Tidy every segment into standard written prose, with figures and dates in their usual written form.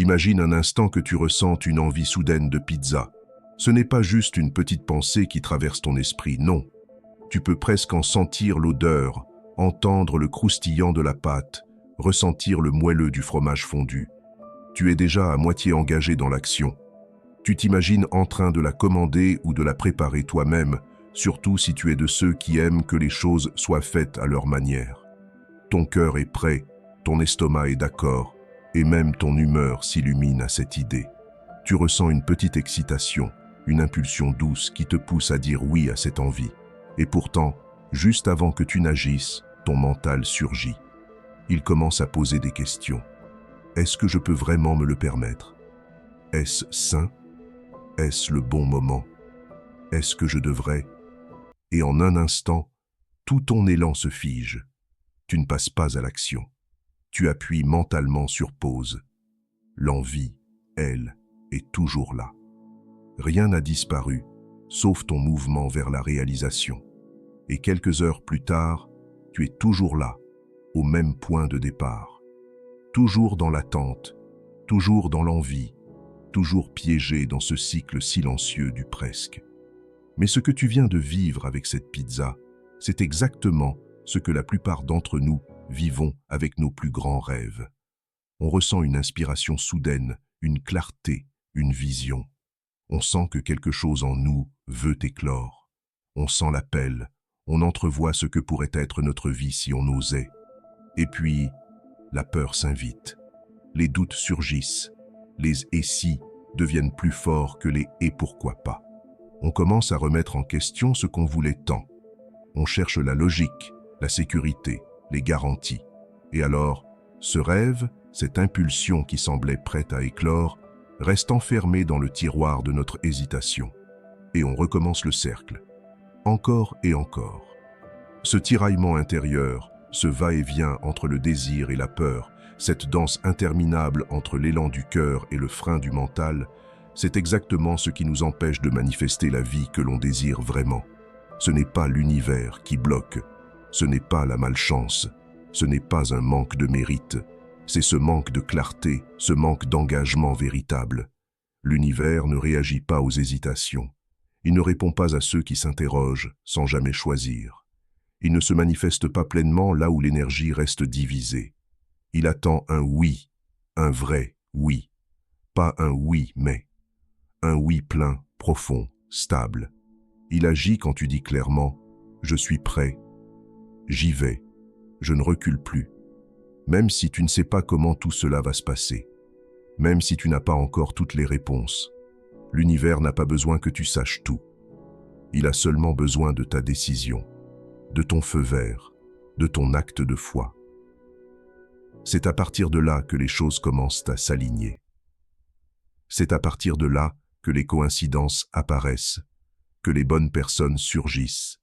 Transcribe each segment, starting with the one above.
Imagine un instant que tu ressentes une envie soudaine de pizza. Ce n'est pas juste une petite pensée qui traverse ton esprit, non. Tu peux presque en sentir l'odeur, entendre le croustillant de la pâte, ressentir le moelleux du fromage fondu. Tu es déjà à moitié engagé dans l'action. Tu t'imagines en train de la commander ou de la préparer toi-même, surtout si tu es de ceux qui aiment que les choses soient faites à leur manière. Ton cœur est prêt, ton estomac est d'accord, et même ton humeur s'illumine à cette idée. Tu ressens une petite excitation, une impulsion douce qui te pousse à dire oui à cette envie. Et pourtant, juste avant que tu n'agisses, ton mental surgit. Il commence à poser des questions. Est-ce que je peux vraiment me le permettre? Est-ce sain? Est-ce le bon moment? Est-ce que je devrais? Et en un instant, tout ton élan se fige. Tu ne passes pas à l'action. Tu appuies mentalement sur pause. L'envie, elle, est toujours là. Rien n'a disparu, sauf ton mouvement vers la réalisation. Et quelques heures plus tard, tu es toujours là, au même point de départ. Toujours dans l'attente, toujours dans l'envie, toujours piégé dans ce cycle silencieux du presque. Mais ce que tu viens de vivre avec cette pizza, c'est exactement ce que la plupart d'entre nous vivons avec nos plus grands rêves. On ressent une inspiration soudaine, une clarté, une vision. On sent que quelque chose en nous veut éclore. On sent l'appel, on entrevoit ce que pourrait être notre vie si on osait. Et puis, la peur s'invite. Les doutes surgissent. Les « et si » deviennent plus forts que les « et pourquoi pas ». On commence à remettre en question ce qu'on voulait tant. On cherche la logique, la sécurité, les garanties. Et alors, ce rêve, cette impulsion qui semblait prête à éclore, reste enfermée dans le tiroir de notre hésitation. Et on recommence le cercle. Encore et encore. Ce tiraillement intérieur, ce va-et-vient entre le désir et la peur, cette danse interminable entre l'élan du cœur et le frein du mental, c'est exactement ce qui nous empêche de manifester la vie que l'on désire vraiment. Ce n'est pas l'univers qui bloque, ce n'est pas la malchance, ce n'est pas un manque de mérite, c'est ce manque de clarté, ce manque d'engagement véritable. L'univers ne réagit pas aux hésitations. Il ne répond pas à ceux qui s'interrogent sans jamais choisir. Il ne se manifeste pas pleinement là où l'énergie reste divisée. Il attend un oui, un vrai oui, pas un oui mais, un oui plein, profond, stable. Il agit quand tu dis clairement « je suis prêt, j'y vais, je ne recule plus », même si tu ne sais pas comment tout cela va se passer, même si tu n'as pas encore toutes les réponses. L'univers n'a pas besoin que tu saches tout. Il a seulement besoin de ta décision, de ton feu vert, de ton acte de foi. C'est à partir de là que les choses commencent à s'aligner. C'est à partir de là que les coïncidences apparaissent, que les bonnes personnes surgissent,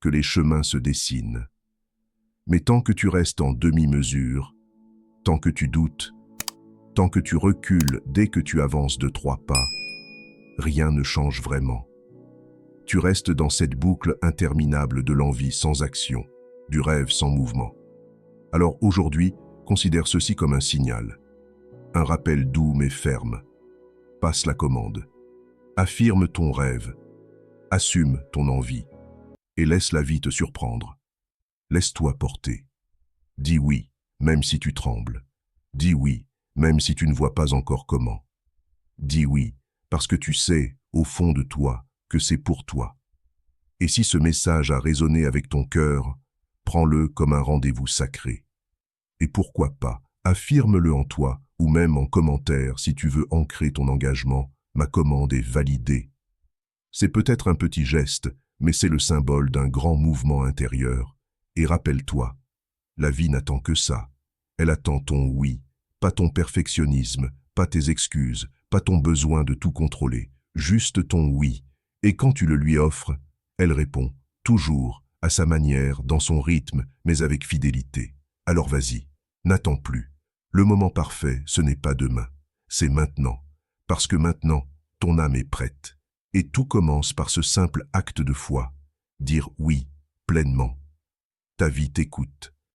que les chemins se dessinent. Mais tant que tu restes en demi-mesure, tant que tu doutes, tant que tu recules dès que tu avances de 3 pas, rien ne change vraiment. Tu restes dans cette boucle interminable de l'envie sans action, du rêve sans mouvement. Alors aujourd'hui, considère ceci comme un signal, un rappel doux mais ferme. Passe la commande. Affirme ton rêve. Assume ton envie. Et laisse la vie te surprendre. Laisse-toi porter. Dis oui, même si tu trembles. Dis oui, même si tu ne vois pas encore comment. Dis oui, parce que tu sais, au fond de toi, que c'est pour toi. Et si ce message a résonné avec ton cœur, prends-le comme un rendez-vous sacré. Et pourquoi pas, affirme-le en toi, ou même en commentaire si tu veux ancrer ton engagement, ma commande est validée. C'est peut-être un petit geste, mais c'est le symbole d'un grand mouvement intérieur. Et rappelle-toi, la vie n'attend que ça. Elle attend ton oui, pas ton perfectionnisme, pas tes excuses, pas ton besoin de tout contrôler, juste ton oui. Et quand tu le lui offres, elle répond, toujours, à sa manière, dans son rythme, mais avec fidélité. Alors vas-y, n'attends plus. Le moment parfait, ce n'est pas demain, c'est maintenant. Parce que maintenant, ton âme est prête. Et tout commence par ce simple acte de foi. Dire oui, pleinement. Ta vie t'écoute.